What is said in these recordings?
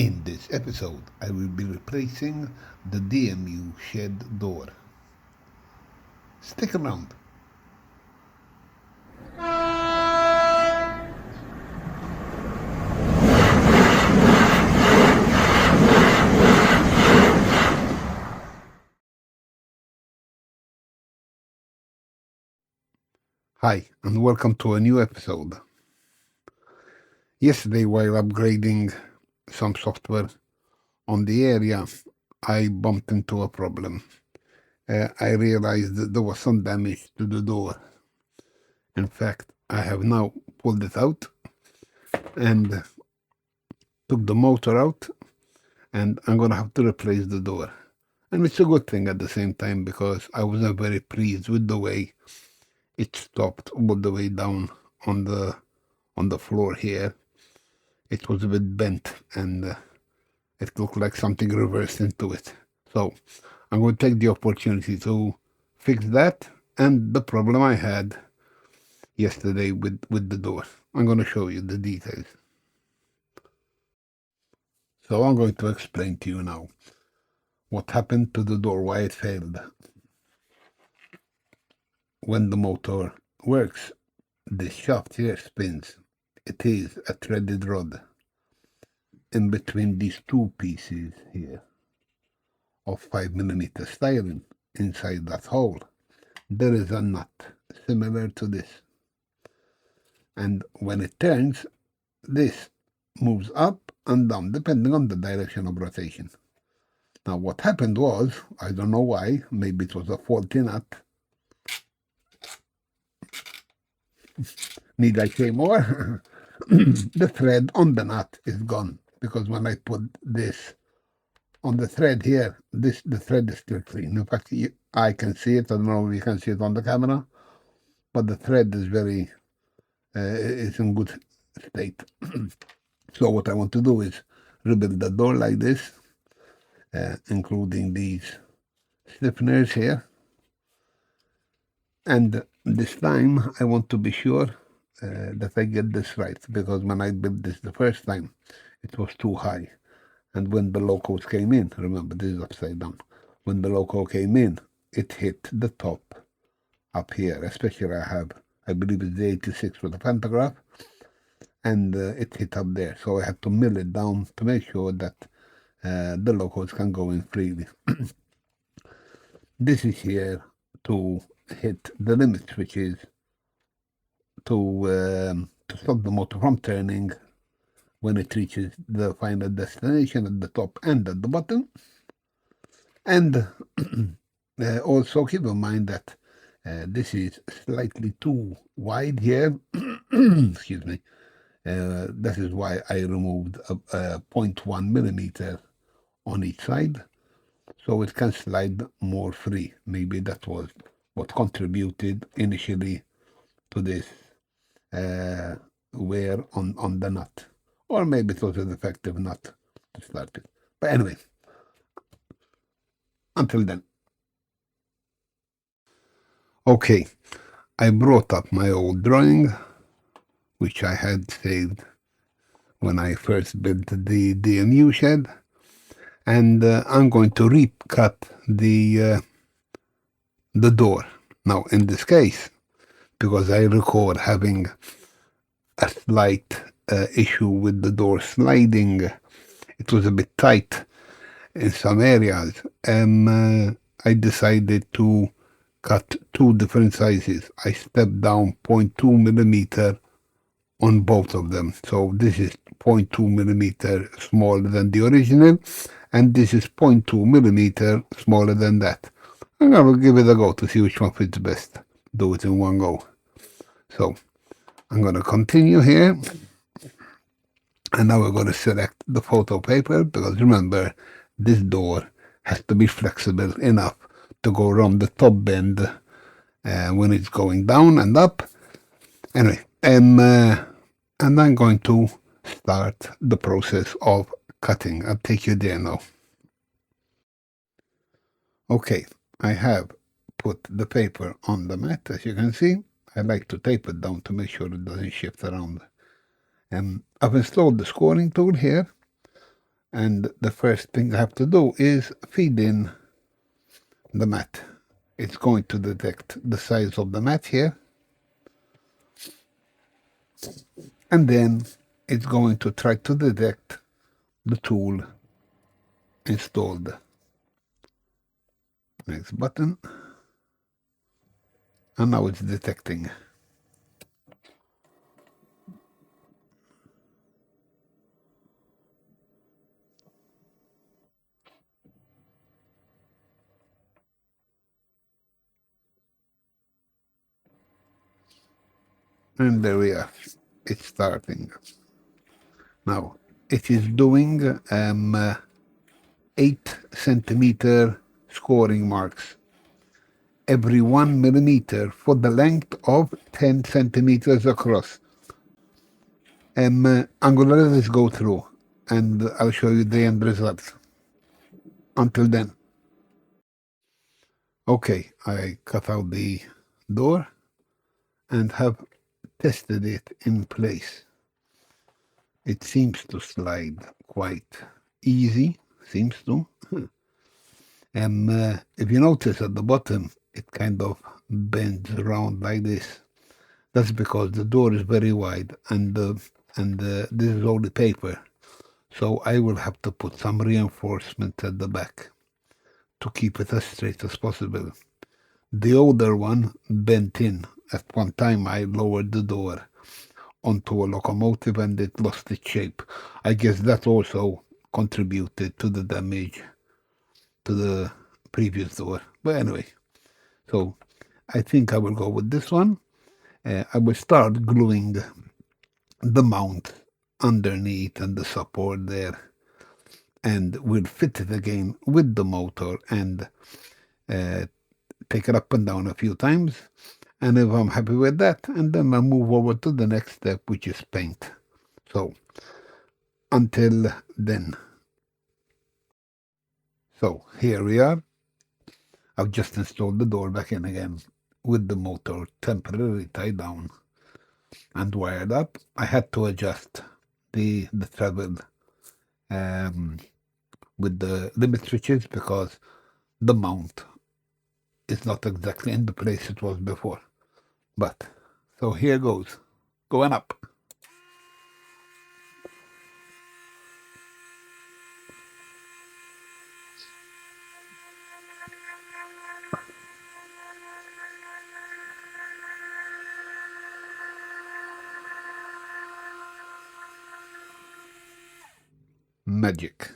In this episode, I will be replacing the DMU shed door. Stick around. Hi, and welcome to a new episode. Yesterday, while upgrading some software on the area, I bumped into a problem. I realized that there was some damage to the door. In fact, I have now pulled it out and took the motor out, and I'm going to have to replace the door. And it's a good thing at the same time, because I wasn't very pleased with the way it stopped all the way down on the floor here. It was a bit bent, and it looked like something reversed into it. So I'm going to take the opportunity to fix that and the problem I had yesterday with the door. I'm going to show you the details. So I'm going to explain to you now what happened to the door, why it failed. When the motor works, this shaft here spins. It is a threaded rod. In between these two pieces here of 5mm styrene, inside that hole, there is a nut similar to this. And when it turns, this moves up and down depending on the direction of rotation. Now what happened was, I don't know why, maybe it was a faulty nut. Need I say more? The thread on the nut is gone, because when I put this on the thread here, the thread is still clean. In fact, I can see it. I don't know if you can see it on the camera, but the thread is it's in good state. So what I want to do is rebuild the door like this, including these stiffeners here. And this time I want to be sure that I get this right, because when I built this the first time, it was too high. And when the locos came in, remember this is upside down, when the loco came in, it hit the top up here, especially I believe it's the 86 with the pantograph, and it hit up there. So I had to mill it down to make sure that the locos can go in freely. This is here to hit the limit, which is to stop the motor from turning when it reaches the final destination at the top and at the bottom. And also keep in mind that this is slightly too wide here. Excuse me. That is why I removed a 0.1mm on each side, so it can slide more free. Maybe that was what contributed initially to this wear on the nut. Or maybe it was a defective nut to start with. But anyway, until then. Okay, I brought up my old drawing, which I had saved when I first built the DMU shed. And I'm going to recut the door. Now, in this case, because I recall having a slight issue with the door sliding, it was a bit tight in some areas, and I decided to cut two different sizes. I stepped down 0.2mm on both of them. So this is 0.2mm smaller than the original, and this is 0.2mm smaller than that. I'm going to give it a go to see which one fits best. Do it in one go. So I'm going to continue here. And now we're going to select the photo paper, because remember, this door has to be flexible enough to go around the top bend when it's going down and up. Anyway, and I'm going to start the process of cutting. I'll take you there now. Okay, I have put the paper on the mat, as you can see. I like to tape it down to make sure it doesn't shift around. I've installed the scoring tool here. And the first thing I have to do is feed in the mat. It's going to detect the size of the mat here, and then it's going to try to detect the tool installed. Next button, and now it's detecting. And there we are, it's starting. Now, it is doing 8 centimeter scoring marks every 1 millimeter for the length of 10 centimeters across. I'm going to let this go through and I'll show you the end results. Until then. Okay, I cut out the door and have tested it in place. It seems to slide quite easy, seems to. If you notice at the bottom, it kind of bends around like this. That's because the door is very wide and this is all the paper. So I will have to put some reinforcement at the back to keep it as straight as possible. The older one bent in. At one time I lowered the door onto a locomotive and it lost its shape. I guess that also contributed to the damage to the previous door. But anyway, so I think I will go with this one. I will start gluing the mount underneath and the support there, and we'll fit it again with the motor and take it up and down a few times. And if I'm happy with that, and then I'll move over to the next step, which is paint. So until then. So here we are. I've just installed the door back in again with the motor temporarily tied down and wired up. I had to adjust the travel with the limit switches because the mount is not exactly in the place it was before. But so here goes, going up. Magic.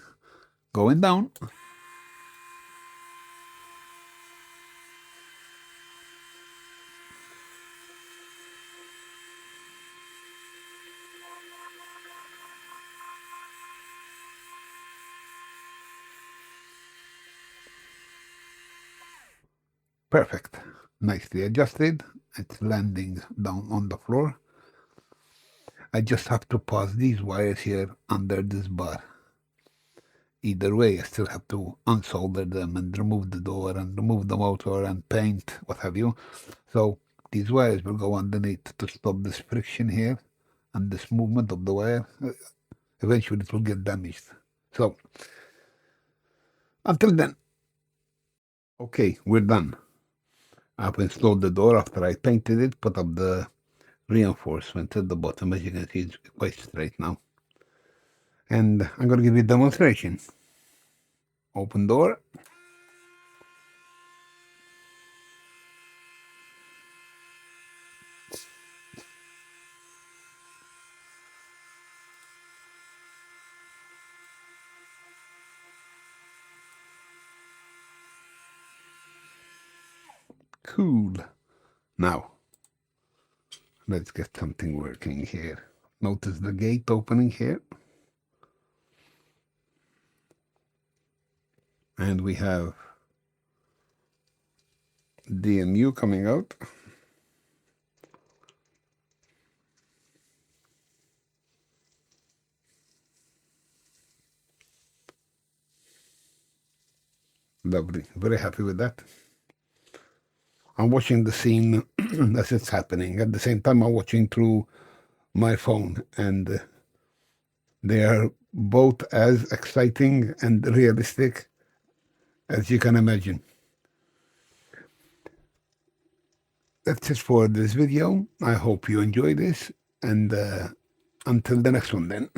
Going down. Perfect. Nicely adjusted. It's landing down on the floor. I just have to pass these wires here under this bar. Either way, I still have to unsolder them and remove the door and remove the motor and paint, what have you. So these wires will go underneath to stop this friction here and this movement of the wire. Eventually it will get damaged. So until then. Okay, we're done. I've installed the door after I painted it, put up the reinforcement at the bottom. As you can see, it's quite straight now. And I'm going to give you a demonstration. Open door. Cool. Now, let's get something working here. Notice the gate opening here. And we have DMU coming out. Lovely. Very happy with that. I'm watching the scene as it's happening. At the same time, I'm watching through my phone, and they are both as exciting and realistic as you can imagine. That's it for this video. I hope you enjoy this, and until the next one then.